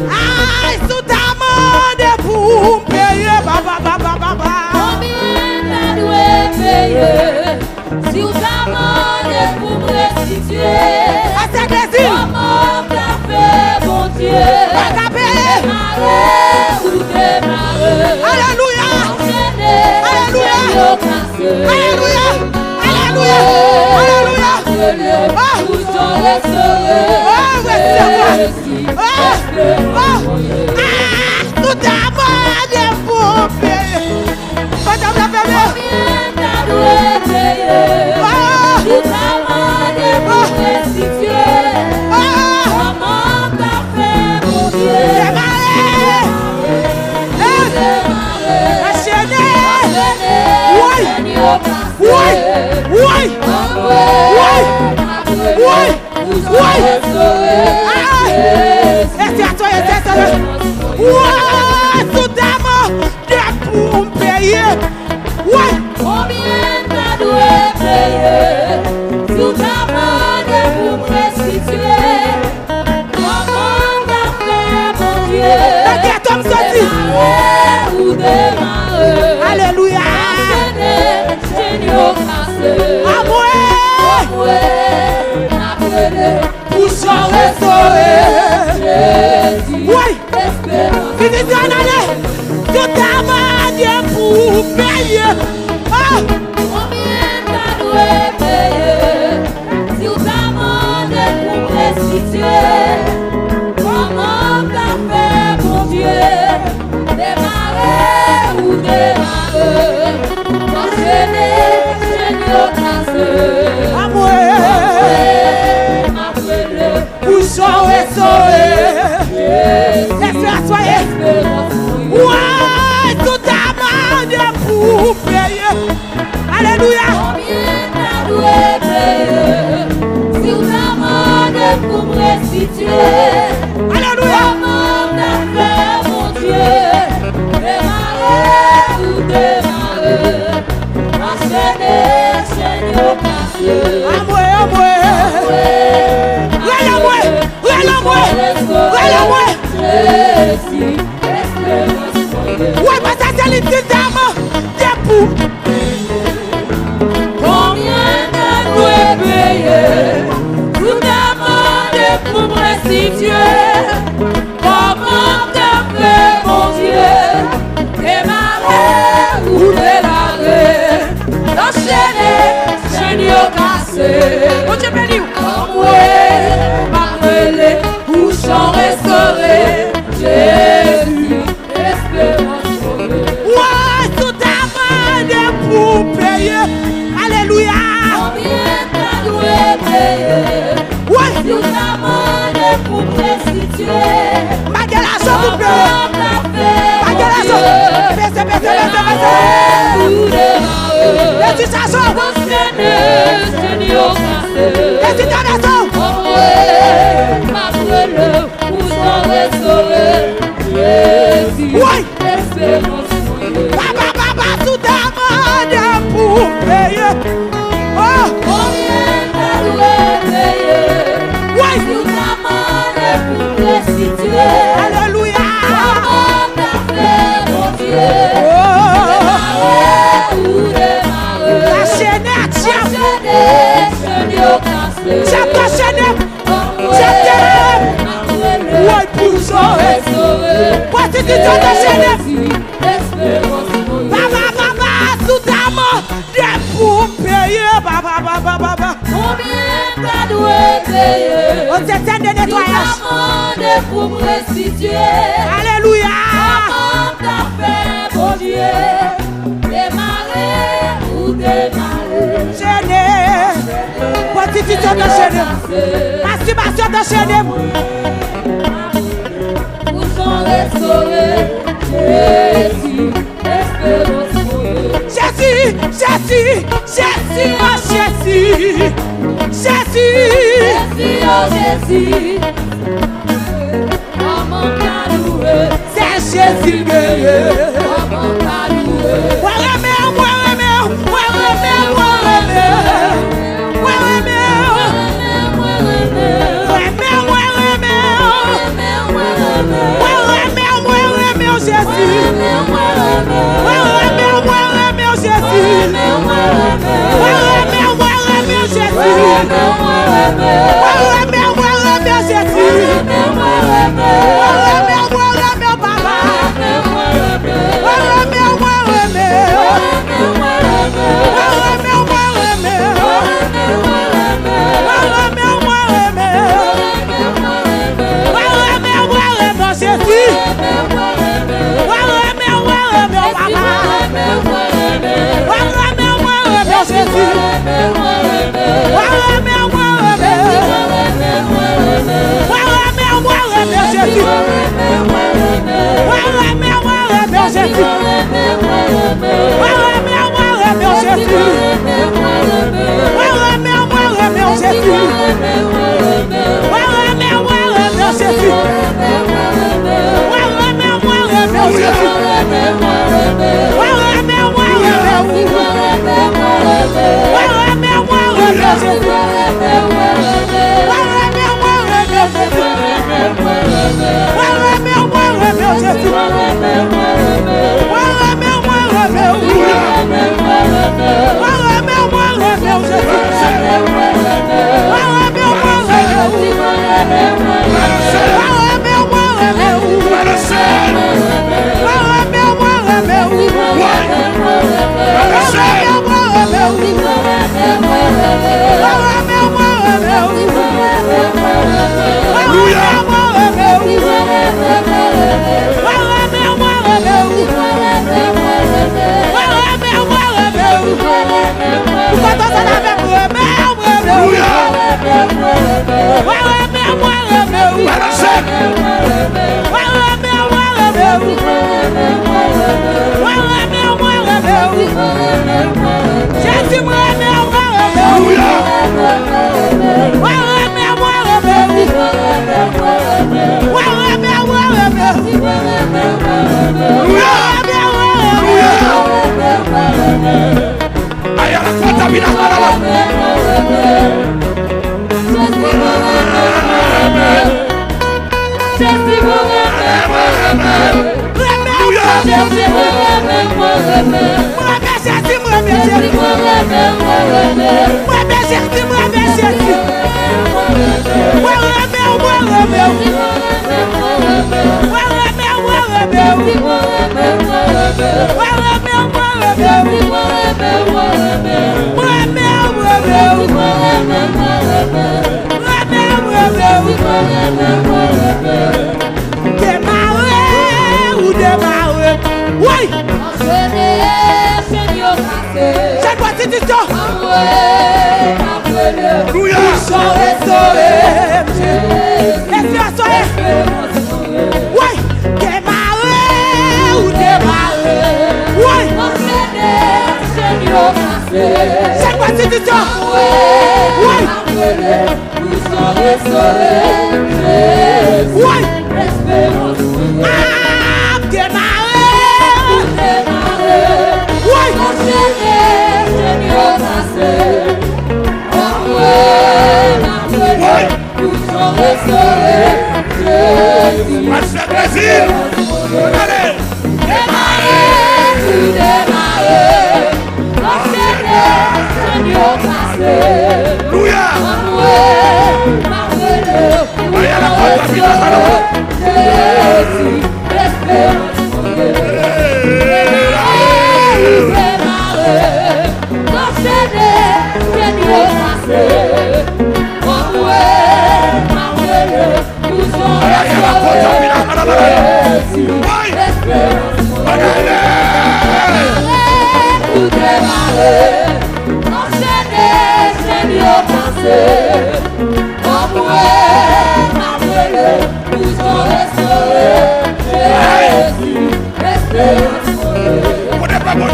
Ah, tout amende pour payer. Combien t'as dû payer? Si vous demandez pour me restituer. Ah, c'est plaisir. Comment t'as fait, mon Dieu? Démarrer ou démarrer? Alléluia. Enchaîner, génie au cassé. Alléluia. Bouchon restauré. Tout amende pour payer. Madame la Combien t'as dû payer? Tout demandé pour restituer. Comment t'as fait, mon Dieu? Démarrer. Génie au cassé. Bouchon restauré. Tout amende pour payer. Combien t'as dû payer? Tout demandé pour me restituer. Comment t'as fait, mon Dieu? Démarrer ou démarrer? Alléluia. Génie au cassé. Amoué. M'appeler. Bouchon restauré. Jésus. Oui. Espérance. Tout amende pour payer. Combien t'as dû payer? Si vous demandez pour me restituer. Comment t'as fait, mon Dieu? Démarrer ou démarrer? Enchaîner, génie au cassé. Amoué. M'appeler. Bouchon restauré. Espérance. Ouais, tout amende pour payer. Alléluia. Combien t'as dû payer? Si vous demandez pour me restituer. Alléluia. Comment t'as fait, mon Dieu? Démarrer ou démarrer? Enchaîner, génie au cassé. Amoué. Jésus, espérance. Ouais, mais ça c'est l'utile d'amende pour. Combien t'as dû payer? Tout demandé pour me restituer. Comment t'as fait, mon Dieu? Démarrer ou démarrer? Enchaîner, génie au cassé. Mon Dieu béni. M'appeler, bouchon restauré. Jésus, espérance. Ouais, tout amende pour payer. Alléluia. Combien t'as dû payer? Ouais. Tout demandé pour me restituer. Malgré l'argent pour payer. Comment t'as fait, Malgré mon l'argent. Dieu? Baissez. Ou démarrer? Et tu s'assois. Enchaîner, génie au cassé. Et tu t'abaisses. M'appeler, bouchon restauré. Jésus, Ouais. espérance. Tout amende pour payer. Oh. Combien t'as dû payer? Ouais. Tout demandé pour me restituer. Alléluia. Comment t'as fait, mon Dieu? Oh. Démarrer ou démarrer? La chaîne est tiens. Enchaîner, génie au cassé. Tiens ta chaîne. M'appeler, institutions de Genève. Espérance pour eux. Baba, sous ta main, des pour payer. Baba. Combien t'as doué payer? On t'éteint de nettoyage. Demande pour me restituer. Alléluia. Comment t'as fait, bon Dieu? Démarrer ou démarrer? Genève. Constitution de Genève. Masturbation de Genève. Où sont restaurés? Jésus, espérance pour eux. Jésus, oh Jésus. Jésus, oh Jésus. Comment t'as loué? C'est Jésus guerrier. Comment t'as loué? Jésus, espérance. On n'est pas bon,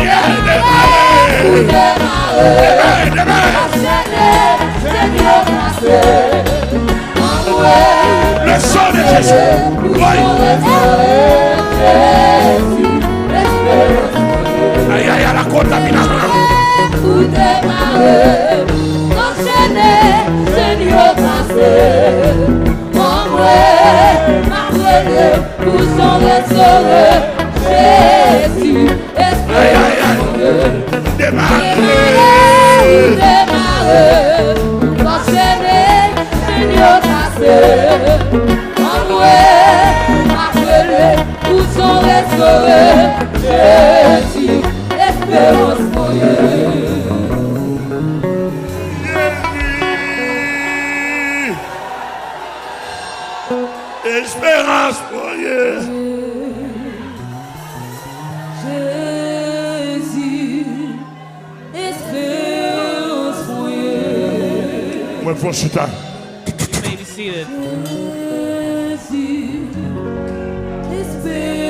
le sang de Jésus. Aïe, aïe, à la contamination. Pour démarrer, enchaîner, Seigneur passé. Marrer, pour son restauré, Jésus, Aïe, aïe, aïe. démarrer, enchaîner, Seigneur passé. Marrer, pour son restauré, Jésus, espérance moyenne. Espérance pour Dieu. Jésus, espérance pour Dieu. Moi, pour ce temps. You may be seated. Jésus, espérance.